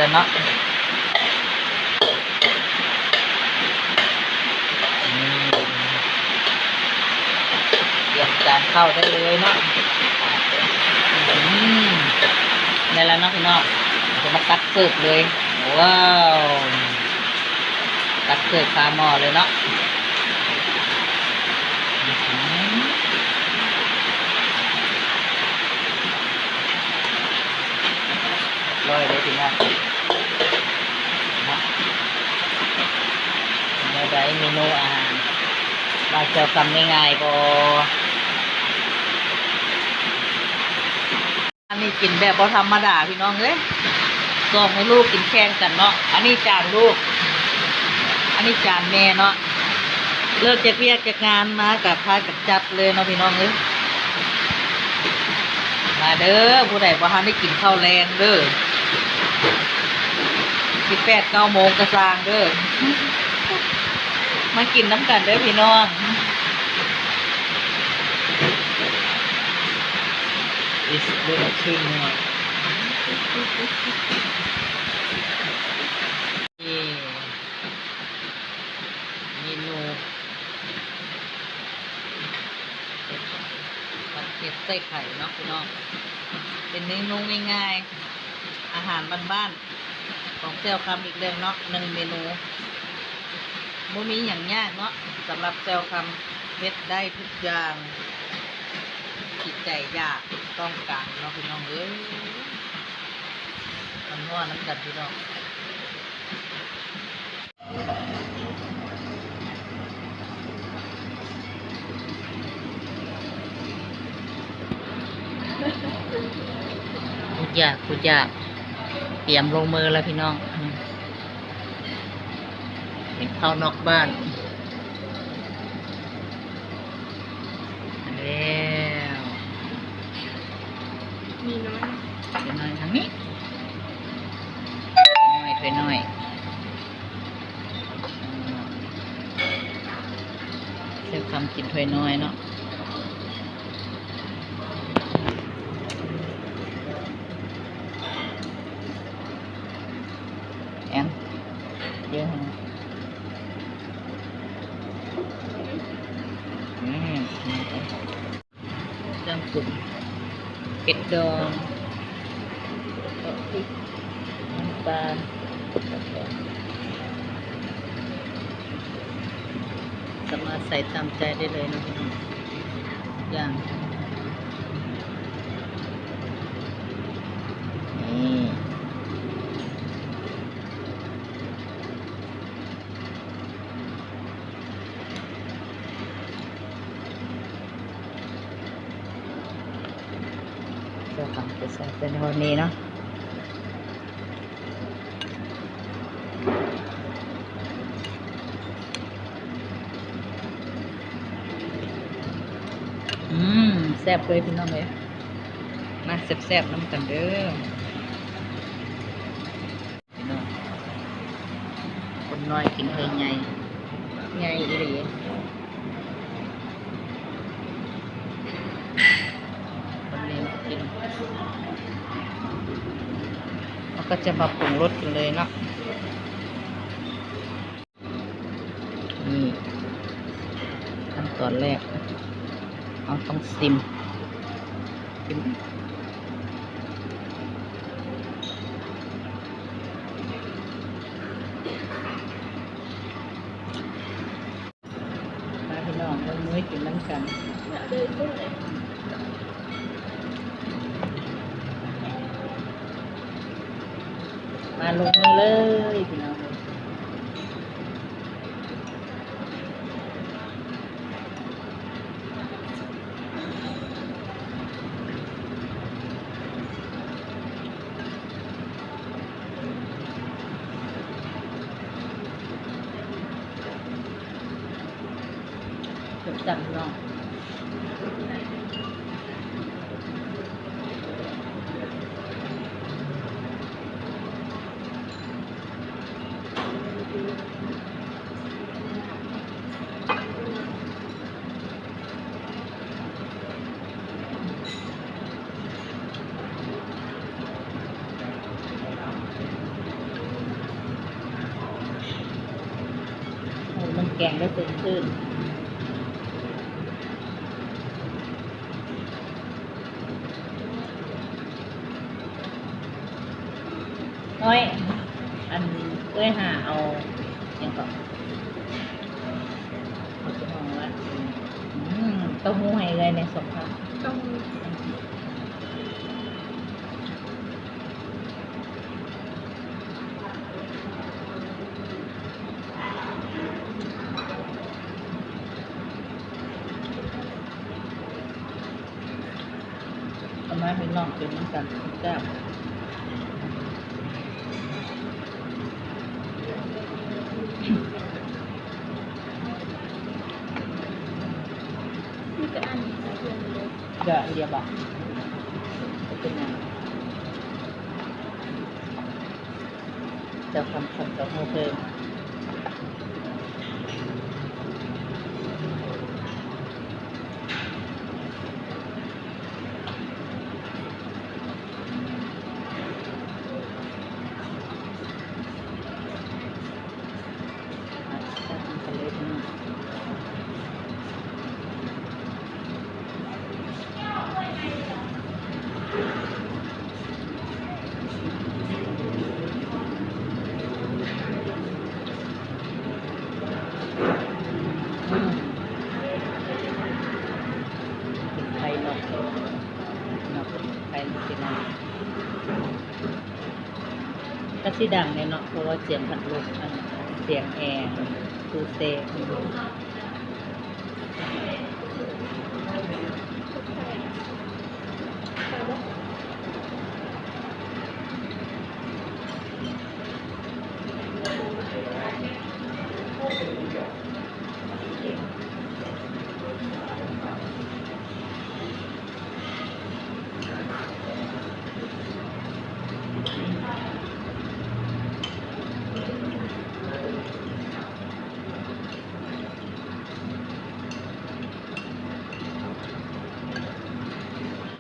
แล้วเนาะเตรียมจานเข้าได้เลยเนาะได้แล้วเนาะพี่น้องจะมาตักเสิร์ฟเลยว้าวตักเสิร์ฟคาหม้อเลยเนาะร้อยเลยพี่น้องได้เมนูอาหารมาเจอคำง่ายๆบ่อันนี้กินแบบบ่ธรรมดาพี่น้องเอ้ยส่งให้ลูกกินแข่งกันเนาะอันนี้จานลูกอันนี้จานแม่เนาะเลิกจากเวียกจากงานมากับพากับจัดเลยเนาะพี่น้องเอ้ยมาเด้อผู้ใดบ่ทันได้กินข้าวแรงเด้อ18-9 โมงกระซางเด้อมากินน้ำกันเด้อพี่น้องIt's little too much เมนูผัดเผ็ดใส่ไข่เนาะพี่น้องเป็นเมนูง่ายๆอาหารบ้านๆของเซลคำอีกเรื่องเนาะ1 เมนูบ่มีอย่างยากเนาะสำหรับเซลคำเฮ็ดได้ทุกอย่างจิตใจอยากต้องการเนาะพี่น้องเอ้ยมันว่าน้ำกันพี่น้องพูดยากเตรียมลงมือแล้วพี่น้องเป็นข้าวนอกบ้านแล้วมีน้อยทางนี้ถ้วยน้อยเซลคำกินถ้วยน้อยเนาะแอนเยอะนะเครื่องปรุงเป็ดดองพริกน้ำตาลสามารถใส่ตามใจได้เลยนะพี่น้องอย่างนี่จะทำจะใส่เป็นวันนี้เนาะแซ่บเลยพี่น้องเลยมาแซ่บๆน้ำกันเด้อพี่น้องคนน้อยกินเพิ่งไงอีหลีคนนี้กินแล้วก็จะมาปรุงรสกันเลยเนาะนี่ขั้นตอนแรกเราต้องซิมมาพี่น้องลงมือกินน้ำกันมาลงมือเลยพี่น้องจับน้อง กงได้สดชื่นน้อยอันเอ้ยหาเอาอย่างก่อนเอาไปมองว่าเต้าหู้ให้เลยในสมครับ ต้อง เอามาเป็นน้องเป็นน้ำกันแซ่บ นี่จะอันนี้ใส่เกลือเลย เดี๋ยวเดี๋ยวบอกเป็นยังจะทำสับกับโมเพิ่มไข่นกไข่นกสินะก็สิดังเลยเนาะเพราะว่าเสียงพัดลมเสียงแอร์ตูเซ